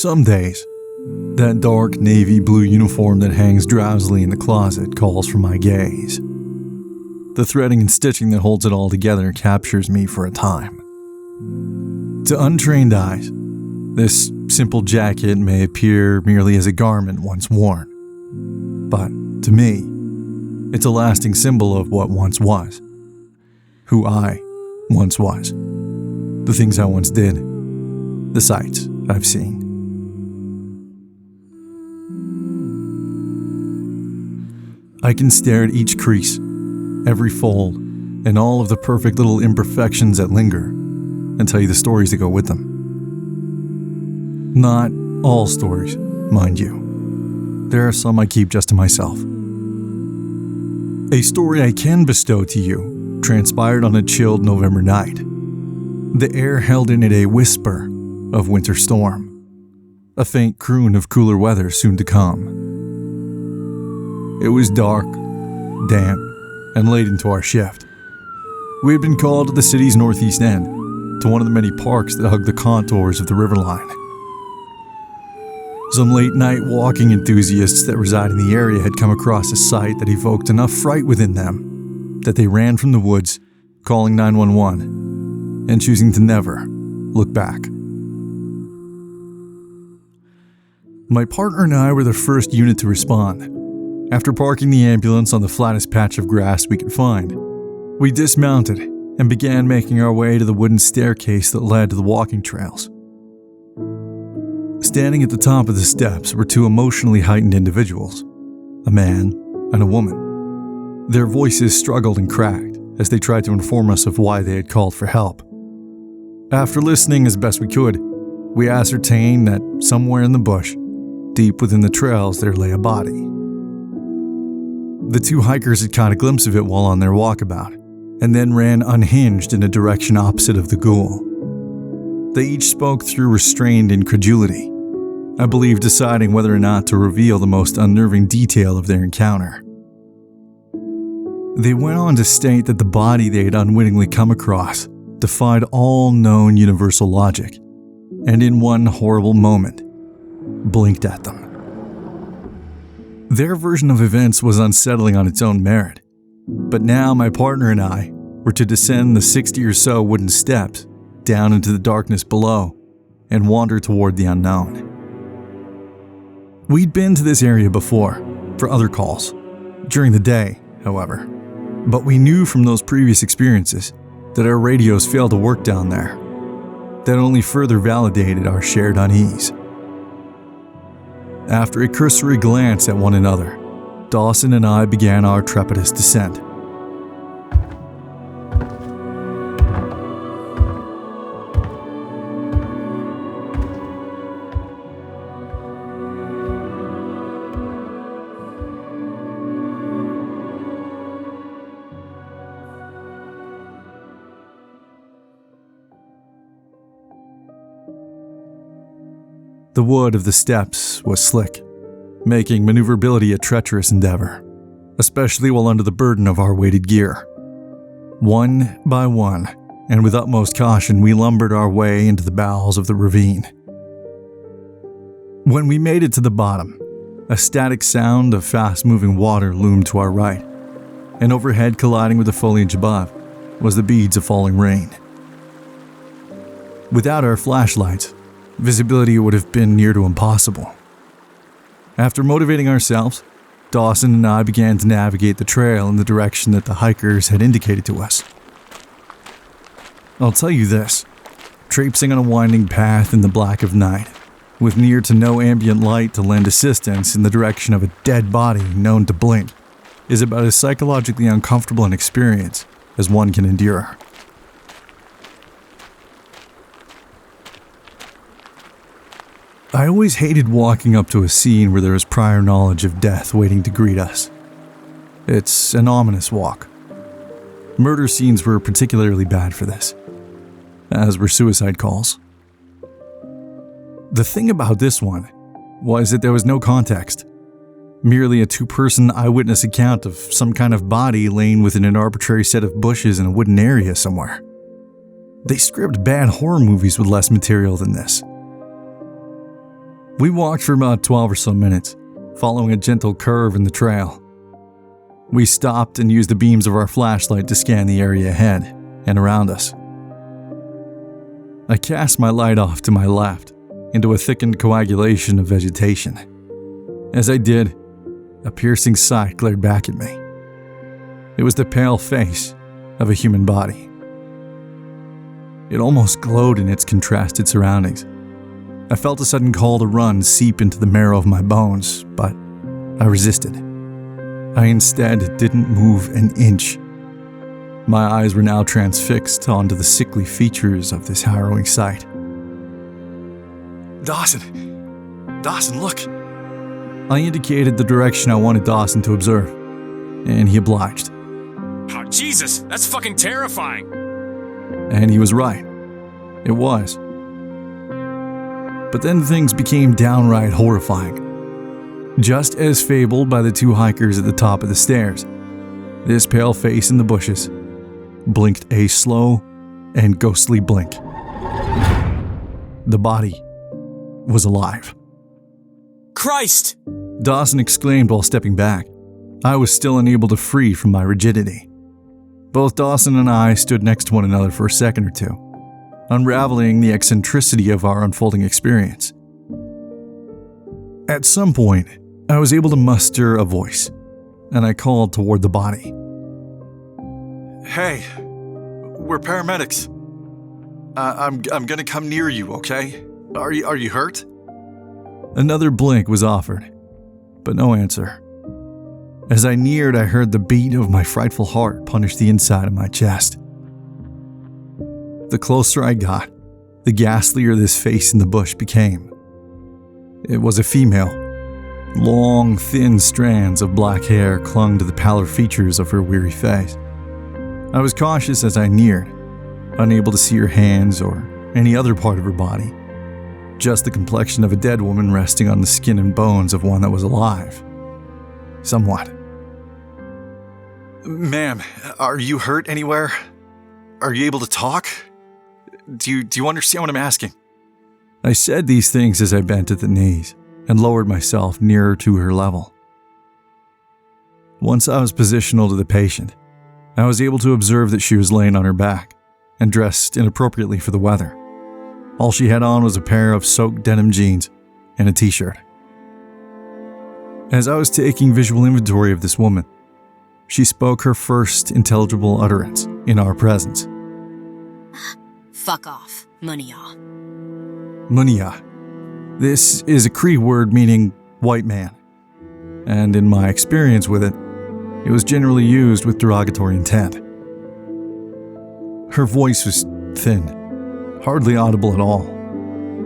Some days, that dark navy blue uniform that hangs drowsily in the closet calls for my gaze. The threading and stitching that holds it all together captures me for a time. To untrained eyes, this simple jacket may appear merely as a garment once worn. But to me, it's a lasting symbol of what once was. Who I once was. The things I once did. The sights I've seen. I can stare at each crease, every fold, and all of the perfect little imperfections that linger, and tell you the stories that go with them. Not all stories, mind you. There are some I keep just to myself. A story I can bestow to you transpired on a chilled November night. The air held in it a whisper of winter storm, a faint croon of cooler weather soon to come. It was dark, damp, and late into our shift. We had been called to the city's northeast end, to one of the many parks that hug the contours of the riverline. Some late-night walking enthusiasts that reside in the area had come across a sight that evoked enough fright within them that they ran from the woods, calling 911, and choosing to never look back. My partner and I were the first unit to respond. After parking the ambulance on the flattest patch of grass we could find, we dismounted and began making our way to the wooden staircase that led to the walking trails. Standing at the top of the steps were two emotionally heightened individuals, a man and a woman. Their voices struggled and cracked as they tried to inform us of why they had called for help. After listening as best we could, we ascertained that somewhere in the bush, deep within the trails, there lay a body. The two hikers had caught a glimpse of it while on their walkabout, and then ran unhinged in a direction opposite of the ghoul. They each spoke through restrained incredulity, I believe deciding whether or not to reveal the most unnerving detail of their encounter. They went on to state that the body they had unwittingly come across defied all known universal logic, and in one horrible moment, blinked at them. Their version of events was unsettling on its own merit, but now my partner and I were to descend the 60 or so wooden steps down into the darkness below and wander toward the unknown. We'd been to this area before, for other calls, during the day, however, but we knew from those previous experiences that our radios failed to work down there. That only further validated our shared unease. After a cursory glance at one another, Dawson and I began our trepidous descent. The wood of the steps was slick, making maneuverability a treacherous endeavor, especially while under the burden of our weighted gear. One by one, and with utmost caution, we lumbered our way into the bowels of the ravine. When we made it to the bottom, a static sound of fast-moving water loomed to our right, and overhead, colliding with the foliage above, was the beads of falling rain. Without our flashlights, visibility would have been near to impossible. After motivating ourselves, Dawson and I began to navigate the trail in the direction that the hikers had indicated to us. I'll tell you this, traipsing on a winding path in the black of night, with near to no ambient light to lend assistance in the direction of a dead body known to blink, is about as psychologically uncomfortable an experience as one can endure. I always hated walking up to a scene where there was prior knowledge of death waiting to greet us. It's an ominous walk. Murder scenes were particularly bad for this, as were suicide calls. The thing about this one was that there was no context, merely a two-person eyewitness account of some kind of body laying within an arbitrary set of bushes in a wooden area somewhere. They script bad horror movies with less material than this. We walked for about 12 or so minutes, following a gentle curve in the trail. We stopped and used the beams of our flashlight to scan the area ahead and around us. I cast my light off to my left, into a thickened coagulation of vegetation. As I did, a piercing sight glared back at me. It was the pale face of a human body. It almost glowed in its contrasted surroundings. I felt a sudden call to run seep into the marrow of my bones, but I resisted. I instead didn't move an inch. My eyes were now transfixed onto the sickly features of this harrowing sight. Dawson, look! I indicated the direction I wanted Dawson to observe, and he obliged. Oh, Jesus, that's fucking terrifying! And he was right. It was. But then things became downright horrifying. Just as fabled by the two hikers at the top of the stairs, this pale face in the bushes blinked a slow and ghostly blink. The body was alive. Christ! Dawson exclaimed while stepping back. I was still unable to free from my rigidity. Both Dawson and I stood next to one another for a second or two, unraveling the eccentricity of our unfolding experience. At some point, I was able to muster a voice, and I called toward the body. Hey, we're paramedics. I'm gonna come near you, okay? Are you hurt? Another blink was offered, but no answer. As I neared, I heard the beat of my frightful heart punish the inside of my chest. The closer I got, the ghastlier this face in the bush became. It was a female. Long, thin strands of black hair clung to the pallor features of her weary face. I was cautious as I neared, unable to see her hands or any other part of her body. Just the complexion of a dead woman resting on the skin and bones of one that was alive. Somewhat. Ma'am, are you hurt anywhere? Are you able to talk? Do you understand what I'm asking? I said these things as I bent at the knees and lowered myself nearer to her level. Once I was positional to the patient, I was able to observe that she was laying on her back and dressed inappropriately for the weather. All she had on was a pair of soaked denim jeans and a t-shirt. As I was taking visual inventory of this woman, she spoke her first intelligible utterance in our presence. Fuck off, Munia. Munia. This is a Cree word meaning white man, and in my experience with it, it was generally used with derogatory intent. Her voice was thin, hardly audible at all.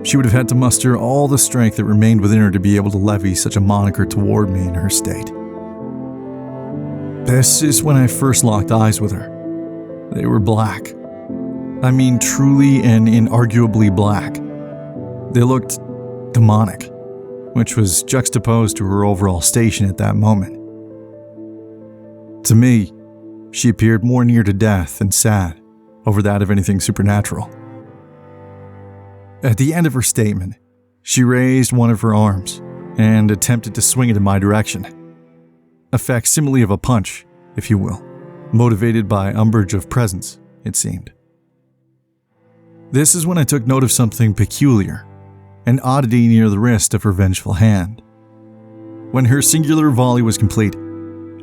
She would have had to muster all the strength that remained within her to be able to levy such a moniker toward me in her state. This is when I first locked eyes with her. They were black. I mean truly and inarguably black. They looked demonic, which was juxtaposed to her overall station at that moment. To me, she appeared more near to death and sad over that of anything supernatural. At the end of her statement, she raised one of her arms and attempted to swing it in my direction. A facsimile of a punch, if you will, motivated by umbrage of presence, it seemed. This is when I took note of something peculiar, an oddity near the wrist of her vengeful hand. When her singular volley was complete,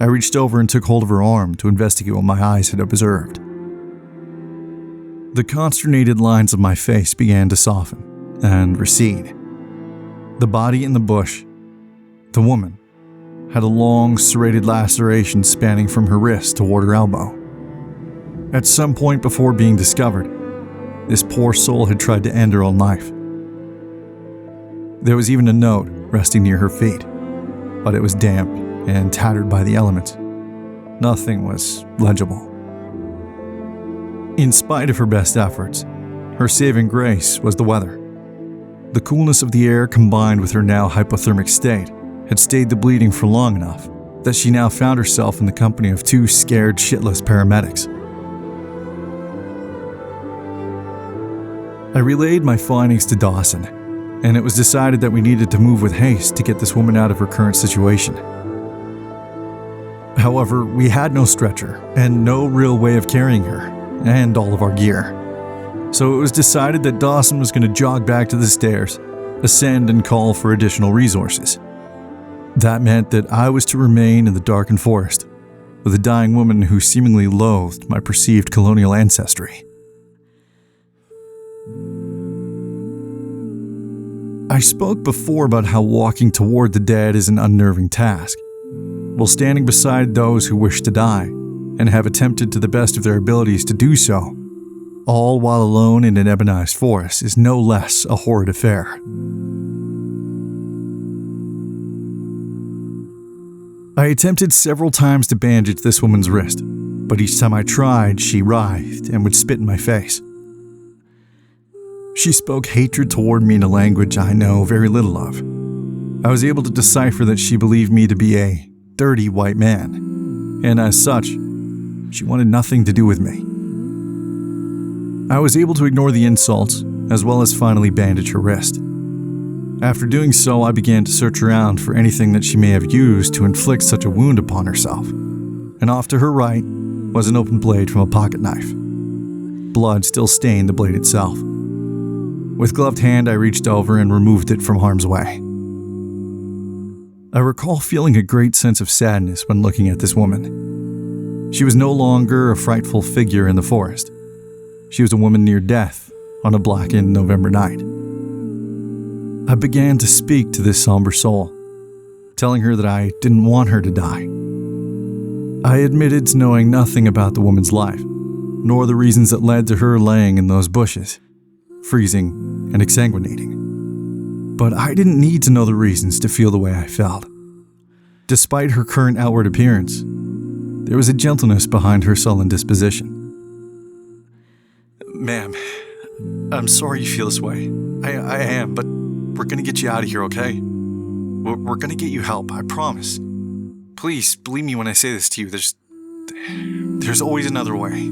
I reached over and took hold of her arm to investigate what my eyes had observed. The consternated lines of my face began to soften and recede. The body in the bush, the woman, had a long, serrated laceration spanning from her wrist toward her elbow. At some point before being discovered, this poor soul had tried to end her own life. There was even a note resting near her feet, but it was damp and tattered by the elements. Nothing was legible. In spite of her best efforts, her saving grace was the weather. The coolness of the air combined with her now hypothermic state had stayed the bleeding for long enough that she now found herself in the company of two scared shitless paramedics. I relayed my findings to Dawson, and it was decided that we needed to move with haste to get this woman out of her current situation. However, we had no stretcher and no real way of carrying her and all of our gear. So it was decided that Dawson was going to jog back to the stairs, ascend and call for additional resources. That meant that I was to remain in the darkened forest with a dying woman who seemingly loathed my perceived colonial ancestry. I spoke before about how walking toward the dead is an unnerving task, while standing beside those who wish to die and have attempted to the best of their abilities to do so, all while alone in an ebonized forest, is no less a horrid affair. I attempted several times to bandage this woman's wrist, but each time I tried, she writhed and would spit in my face. She spoke hatred toward me in a language I know very little of. I was able to decipher that she believed me to be a dirty white man, and as such, she wanted nothing to do with me. I was able to ignore the insults, as well as finally bandage her wrist. After doing so, I began to search around for anything that she may have used to inflict such a wound upon herself, and off to her right was an open blade from a pocket knife. Blood still stained the blade itself. With gloved hand, I reached over and removed it from harm's way. I recall feeling a great sense of sadness when looking at this woman. She was no longer a frightful figure in the forest. She was a woman near death on a blackened November night. I began to speak to this somber soul, telling her that I didn't want her to die. I admitted to knowing nothing about the woman's life, nor the reasons that led to her laying in those bushes, freezing and exsanguinating. But I didn't need to know the reasons to feel the way I felt. Despite her current outward appearance, there was a gentleness behind her sullen disposition. "Ma'am, I'm sorry you feel this way. I am, but we're gonna get you out of here, okay? We're gonna get you help, I promise. Please, believe me when I say this to you, there's always another way."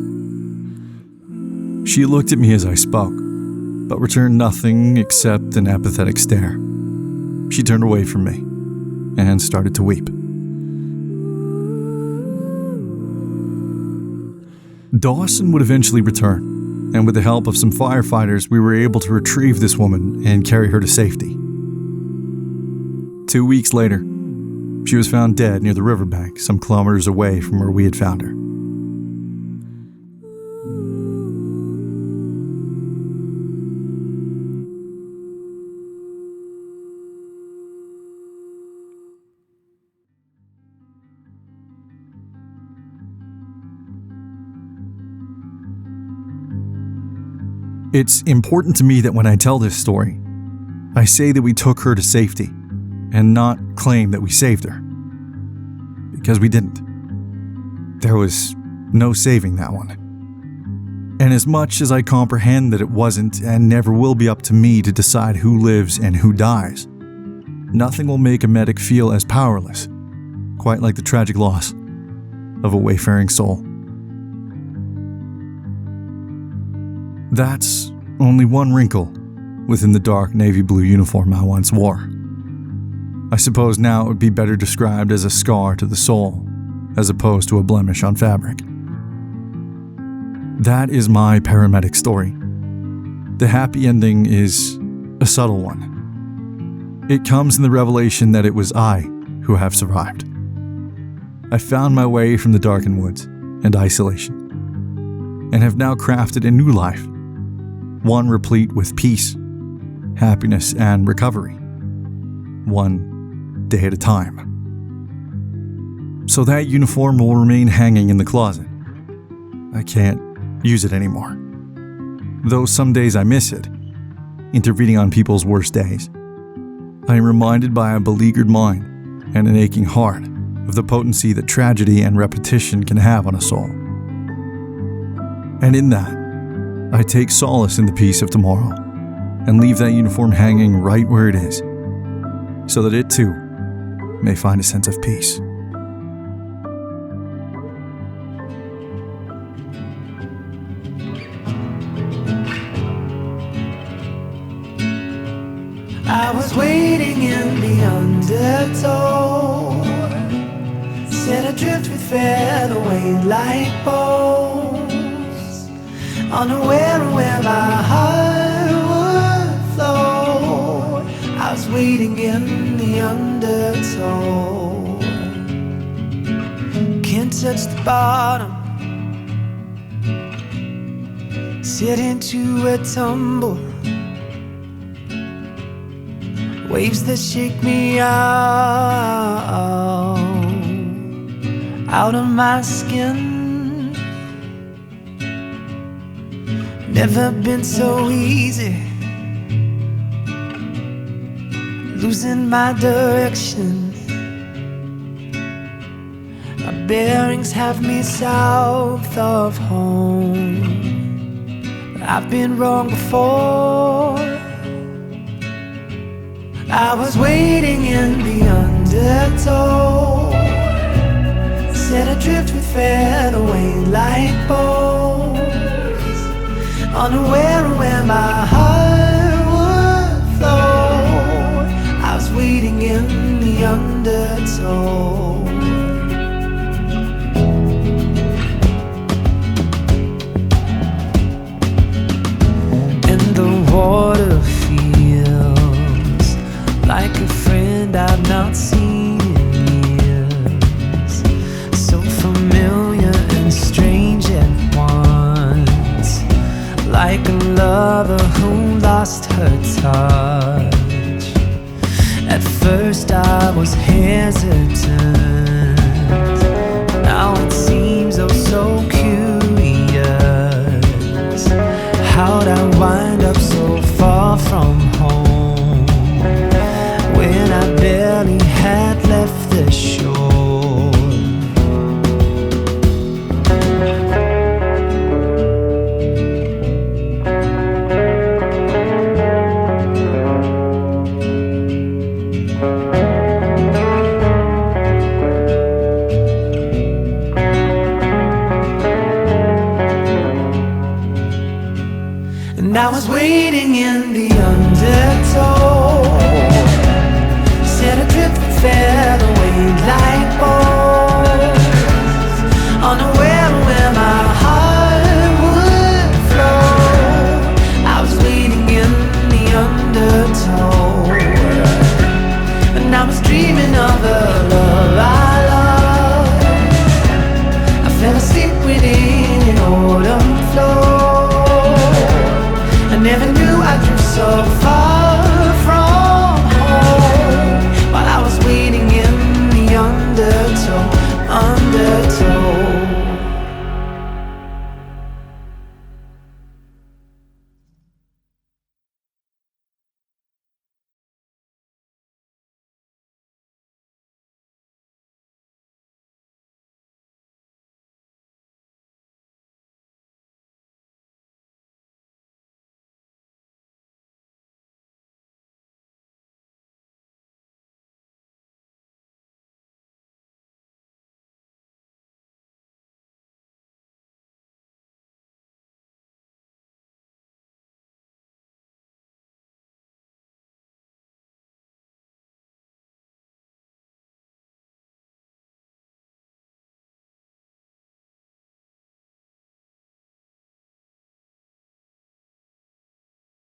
She looked at me as I spoke, but returned nothing except an apathetic stare. She turned away from me and started to weep. Dawson would eventually return, and with the help of some firefighters, we were able to retrieve this woman and carry her to safety. 2 weeks later, she was found dead near the riverbank, some kilometers away from where we had found her. It's important to me that when I tell this story, I say that we took her to safety and not claim that we saved her. Because we didn't. There was no saving that one. And as much as I comprehend that it wasn't and never will be up to me to decide who lives and who dies, nothing will make a medic feel as powerless, quite like the tragic loss of a wayfaring soul. That's only one wrinkle within the dark navy blue uniform I once wore. I suppose now it would be better described as a scar to the soul, as opposed to a blemish on fabric. That is my paramedic story. The happy ending is a subtle one. It comes in the revelation that it was I who have survived. I found my way from the darkened woods and isolation, and have now crafted a new life, one replete with peace, happiness, and recovery, one day at a time. So that uniform will remain hanging in the closet. I can't use it anymore. Though some days I miss it, intervening on people's worst days. I am reminded by a beleaguered mind and an aching heart of the potency that tragedy and repetition can have on a soul. And in that, I take solace in the peace of tomorrow and leave that uniform hanging right where it is, so that it too may find a sense of peace. I was waiting in the undertow, set adrift with featherway like bones, unaware of where my heart would flow. I was waiting in the undertow, can't touch the bottom, sit into a tumble, waves that shake me out of my skin. Never been so easy, losing my direction. My bearings have me south of home. I've been wrong before. I was waiting in the undertow, set adrift with featherway like bones, unaware of where my heart would flow. I was waiting in the undertow. And the water feels like a friend I've not seen in years, so familiar and strange at once, like a lover who lost her touch. At first I was hesitant, now it seems oh so curious. How'd I wind up so far from home when I barely had left the shore? And I was waiting in the undertow, set adrift with featherway like bones, on a